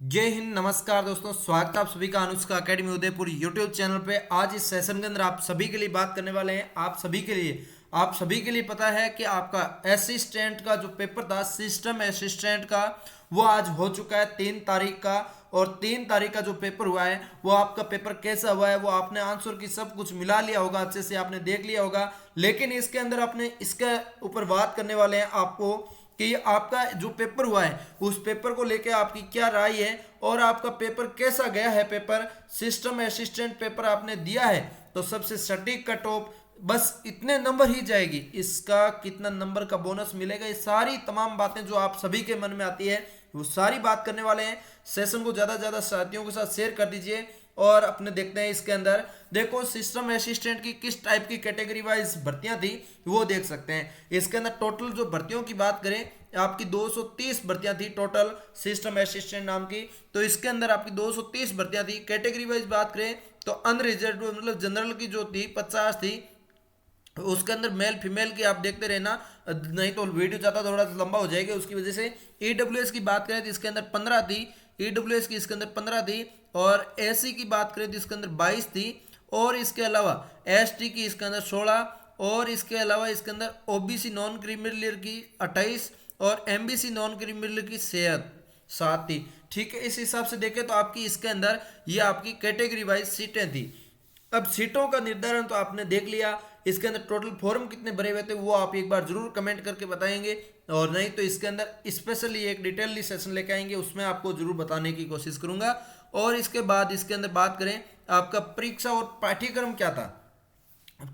जय हिंद। नमस्कार दोस्तों, स्वागत है आप सभी का Anushka academy Udaipur YouTube channel पे। आज इस सेशन के अंदर आप सभी के लिए बात करने वाले हैं। आप सभी के लिए पता है कि आपका असिस्टेंट का जो पेपर था, सिस्टम असिस्टेंट का, वो आज हो चुका है 3 तारीख का। और 3 तारीख का जो पेपर हुआ है, वो आपका पेपर कैसा हुआ है, वो आपने आंसर की सब कुछ मिला लिया होगा, अच्छे से आपने देख लिया होगा। लेकिन इसके अंदर अपने इसके ऊपर बात करने वाले हैं आपको कि आपका जो पेपर हुआ है, उस पेपर को लेके आपकी क्या राय है और आपका पेपर कैसा गया है। पेपर सिस्टम असिस्टेंट पेपर आपने दिया है तो सबसे सटीक कट ऑफ बस इतने नंबर ही जाएगी, इसका कितना नंबर का बोनस मिलेगा, ये सारी तमाम बातें जो आप सभी के मन में आती है वो सारी बात करने वाले हैं। सेशन को ज़्यादा से ज़्यादा साथियों के साथ शेयर कर दीजिए और अपने देखते हैं इसके अंदर। देखो, सिस्टम असिस्टेंट की किस टाइप की कैटेगरी वाइज भर्तियां थी वो देख सकते हैं। इसके अंदर टोटल जो भर्तियों की बात करें, आपकी 230 भर्तियां थी टोटल सिस्टम असिस्टेंट नाम की। तो इसके अंदर आपकी 230 भर्तियां थी। कैटेगरी वाइज बात करें तो अनरिजर्व मतलब जनरल की जो थी 50 थी। उसके अंदर मेल फीमेल की आप देखते रहना, नहीं तो वीडियो ज़्यादा थोड़ा लंबा हो जाएगा उसकी वजह से। ईडब्ल्यूएस की बात करें तो इसके अंदर 15 थी। ईडब्ल्यूएस की इसके अंदर 15 थी। और एससी की बात करें तो इसके अंदर 22 थी। और इसके अलावा एसटी की इसके अंदर 16। और इसके अलावा इसके अंदर ओबीसी नॉन क्रिमिनल की 28 और एमबीसी नॉन क्रिमिनल की 7 थी। ठीक है, इस हिसाब से देखें तो आपकी इसके अंदर ये आपकी कैटेगरी वाइज सीटें थी। अब सीटों का निर्धारण तो आपने देख लिया। इसके अंदर टोटल फॉर्म कितने भरे हुए थे वो आप एक बार जरूर कमेंट करके बताएंगे, और नहीं तो इसके अंदर स्पेशली एक डिटेलली सेशन लेके आएंगे, उसमें आपको जरूर बताने की कोशिश करूंगा। और इसके बाद इसके अंदर बात करें आपका परीक्षा और पाठ्यक्रम क्या था।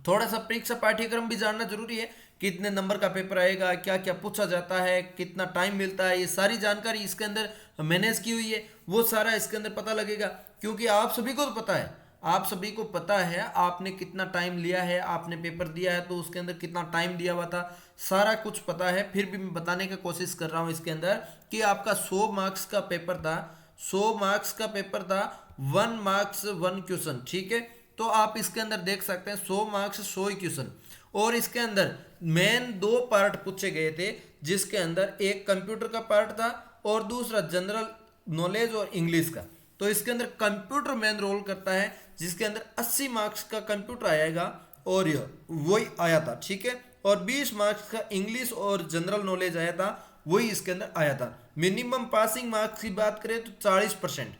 थोड़ा सा परीक्षा पाठ्यक्रम भी जानना जरूरी है। कितने नंबर का पेपर आएगा, क्या क्या पूछा जाता है, कितना टाइम मिलता है, ये सारी जानकारी इसके अंदर मैनेज की हुई है। वो सारा इसके अंदर पता लगेगा, क्योंकि आप सभी को तो पता है, आप सभी को पता है आपने कितना टाइम लिया है, आपने पेपर दिया है तो उसके अंदर कितना टाइम दिया हुआ था, सारा कुछ पता है। फिर भी मैं बताने की कोशिश कर रहा हूँ इसके अंदर कि आपका 100 मार्क्स का पेपर था। 100 मार्क्स का पेपर था, 1 मार्क्स 1 क्वेश्चन। ठीक है, तो आप इसके अंदर देख सकते हैं 100 मार्क्स 100 क्वेश्चन। और इसके अंदर मेन 2 पार्ट पूछे गए थे, जिसके अंदर एक कंप्यूटर का पार्ट था और दूसरा जनरल नॉलेज और इंग्लिश का। तो इसके अंदर कंप्यूटर मेन रोल करता है, जिसके अंदर 80 मार्क्स का कंप्यूटर आएगा और यह वही आया था। ठीक है, और 20 मार्क्स का इंग्लिश और जनरल नॉलेज आया था, वही इसके अंदर आया था। मिनिमम पासिंग मार्क्स की बात करें तो 40%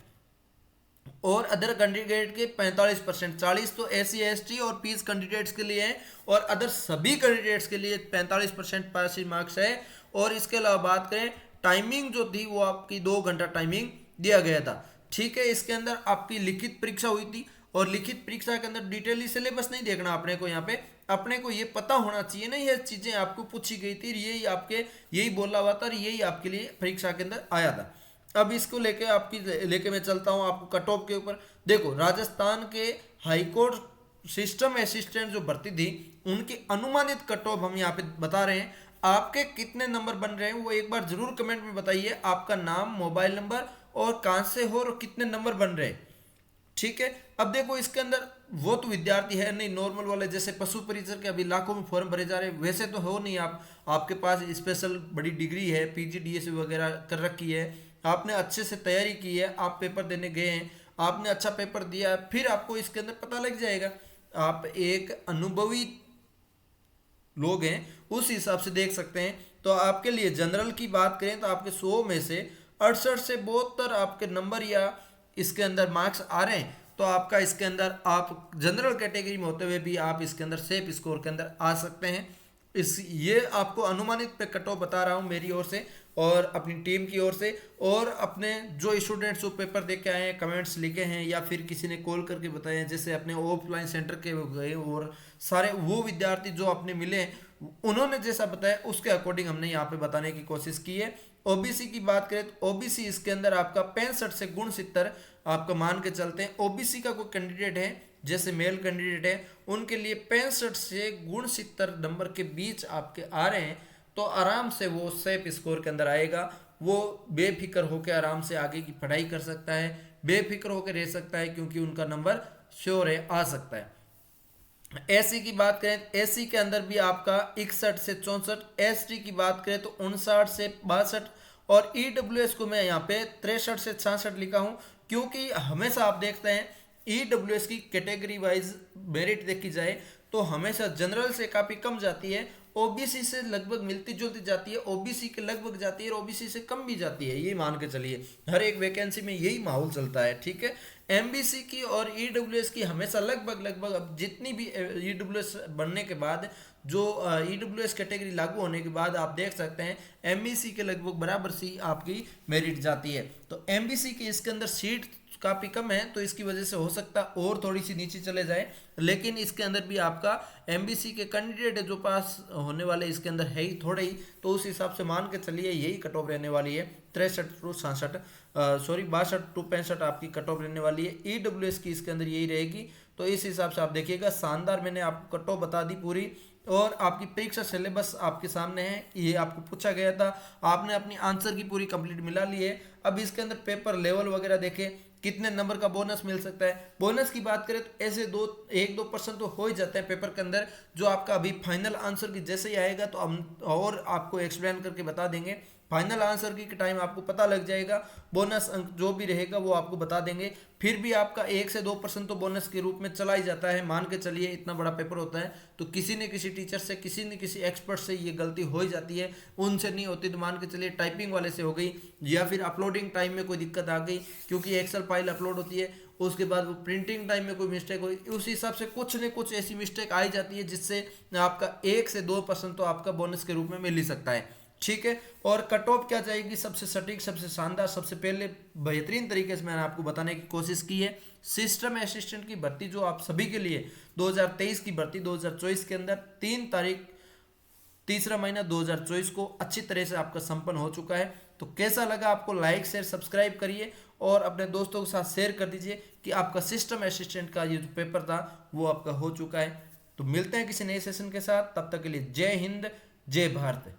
और अदर कैंडिडेट के 45%। 40 तो SC ST और पीस कैंडिडेट्स के लिए है, और अदर सभी कैंडिडेट्स के लिए 45% पासिंग मार्क्स है। और इसके अलावा बात करें टाइमिंग जो थी वो आपकी 2 घंटा टाइमिंग दिया गया था। ठीक है, इसके अंदर आपकी लिखित परीक्षा हुई थी, और लिखित परीक्षा के अंदर डिटेली सिलेबस नहीं देखना अपने को। यहाँ पे अपने को ये पता होना चाहिए ना, ये चीज़ें आपको पूछी गई थी, यही आपके यही बोला हुआ था और यही आपके लिए परीक्षा के अंदर आया था। अब इसको लेके आपकी लेके मैं चलता हूँ आपको कट ऑफ के ऊपर। देखो, राजस्थान के हाईकोर्ट सिस्टम असिस्टेंट जो भर्ती थी, उनकी अनुमानित कट ऑफ हम यहाँ पे बता रहे हैं। आपके कितने नंबर बन रहे हैं वो एक बार जरूर कमेंट में बताइए। आपका नाम, मोबाइल नंबर और कहाँ से हो और कितने नंबर बन रहे हैं। ठीक है, अब देखो इसके अंदर वो तो विद्यार्थी है नहीं, नॉर्मल वाले जैसे पशु परिचर के अभी लाखों में फॉर्म भरे जा रहे हैं, वैसे तो हो नहीं। आप आपके पास स्पेशल बड़ी डिग्री है, PGDS वगैरह कर रखी है, आपने अच्छे से तैयारी की है, आप पेपर देने गए हैं, आपने अच्छा पेपर दिया है, फिर आपको इसके अंदर पता लग जाएगा। आप एक अनुभवी लोग हैं, उस हिसाब से देख सकते हैं। तो आपके लिए जनरल की बात करें तो आपके 100 में से 68 से 72 आपके नंबर या इसके अंदर मार्क्स आ रहे हैं, तो आपका इसके अंदर आप जनरल कैटेगरी में होते हुए भी आप इसके अंदर सेफ स्कोर के अंदर आ सकते हैं। इस ये आपको अनुमानित पे कट ऑफ बता रहा हूँ मेरी ओर से और अपनी टीम की ओर से। और अपने जो स्टूडेंट्स जो पेपर दे के आए हैं, कमेंट्स लिखे हैं या फिर किसी ने कॉल करके बताए हैं, जैसे अपने ऑफलाइन सेंटर के वो गए और सारे वो विद्यार्थी जो अपने मिले हैं, उन्होंने जैसा बताया उसके अकॉर्डिंग हमने यहाँ पे बताने की कोशिश की है। ओबीसी की बात करें तो ओबीसी इसके अंदर आपका 65 से 69 आपका मान के चलते हैं। ओबीसी का कोई कैंडिडेट है जैसे मेल कैंडिडेट है, उनके लिए 65 से 69 नंबर के बीच आपके आ रहे हैं, तो आराम से वो सेफ स्कोर के अंदर आएगा। वो बेफिक्र होकर आराम से आगे की पढ़ाई कर सकता है, बेफिक्र होकर रह सकता है, क्योंकि उनका नंबर श्योर है, आ सकता है। एससी की बात करें, एससी के अंदर भी आपका 61 से 64। एसटी की बात करें तो 59 से 62 और ईडब्ल्यूएस को मैं यहाँ पे 63 से 66 लिखा हूँ, क्योंकि हमेशा आप देखते हैं ईडब्ल्यूएस की कैटेगरी वाइज मेरिट देखी जाए तो हमेशा जनरल से काफ़ी कम जाती है, ओबीसी से लगभग मिलती जुलती जाती है, ओबीसी के लगभग जाती है और ओबीसी से कम भी जाती है, ये मान के चलिए हर एक वैकेंसी में यही माहौल चलता है। ठीक है, एमबीसी की और ईडब्ल्यूएस की हमेशा लगभग अब जितनी भी ईडब्ल्यूएस बनने के बाद जो ईडब्ल्यूएस कैटेगरी लागू होने के बाद आप देख सकते हैं एमबीसी के लगभग बराबर सी आपकी मेरिट जाती है। तो एमबीसी की इसके अंदर सीट काफ़ी कम है तो इसकी वजह से हो सकता और थोड़ी सी नीचे चले जाए, लेकिन इसके अंदर भी आपका एमबीसी के कैंडिडेट जो पास होने वाले इसके अंदर है ही थोड़े ही, तो उस हिसाब से मान के चलिए यही कट ऑफ रहने वाली है 63 टू 67 62 टू 65 आपकी कट ऑफ रहने वाली है। ईडब्ल्यूएस की इसके अंदर यही रहेगी, तो इस हिसाब से आप देखिएगा। शानदार, मैंने आपको कट ऑफ बता दी पूरी और आपकी परीक्षा सिलेबस आपके सामने है, ये आपको पूछा गया था, आपने अपनी आंसर की पूरी कंप्लीट मिला ली है। अब इसके अंदर पेपर लेवल वगैरह देखें कितने नंबर का बोनस मिल सकता है। बोनस की बात करें तो ऐसे 1-2% तो हो ही जाते हैं पेपर के अंदर, जो आपका अभी फाइनल आंसर की जैसे ही आएगा तो हम और आपको एक्सप्लेन करके बता देंगे। फाइनल आंसर की टाइम आपको पता लग जाएगा, बोनस अंक जो भी रहेगा वो आपको बता देंगे। फिर भी आपका 1 से 2% तो बोनस के रूप में चला ही जाता है, मान के चलिए इतना बड़ा पेपर होता है तो किसी न किसी टीचर से किसी न किसी एक्सपर्ट से ये गलती हो ही जाती है, उनसे नहीं होती तो मान के चलिए टाइपिंग वाले से हो गई या फिर अपलोडिंग टाइम में कोई दिक्कत आ गई, क्योंकि एक्सेल फाइल अपलोड होती है उसके बाद वो प्रिंटिंग टाइम में कोई मिस्टेक हुई, उस हिसाब से कुछ न कुछ ऐसी मिस्टेक आई जाती है जिससे आपका 1 से 2% तो आपका बोनस के रूप में मिल ही सकता है। ठीक है, और कट ऑफ क्या जाएगी सबसे सटीक, सबसे शानदार, सबसे पहले बेहतरीन तरीके से मैंने आपको बताने की कोशिश की है। सिस्टम असिस्टेंट की भर्ती जो आप सभी के लिए 2023 की भर्ती 2024 के अंदर 3 तारीख 3रा महीना 2024 को अच्छी तरह से आपका संपन्न हो चुका है। तो कैसा लगा आपको, लाइक शेयर सब्सक्राइब करिए और अपने दोस्तों के साथ शेयर कर दीजिए कि आपका सिस्टम असिस्टेंट का ये जो पेपर था वो आपका हो चुका है। तो मिलते हैं किसी नए सेशन के साथ, तब तक के लिए जय हिंद जय भारत।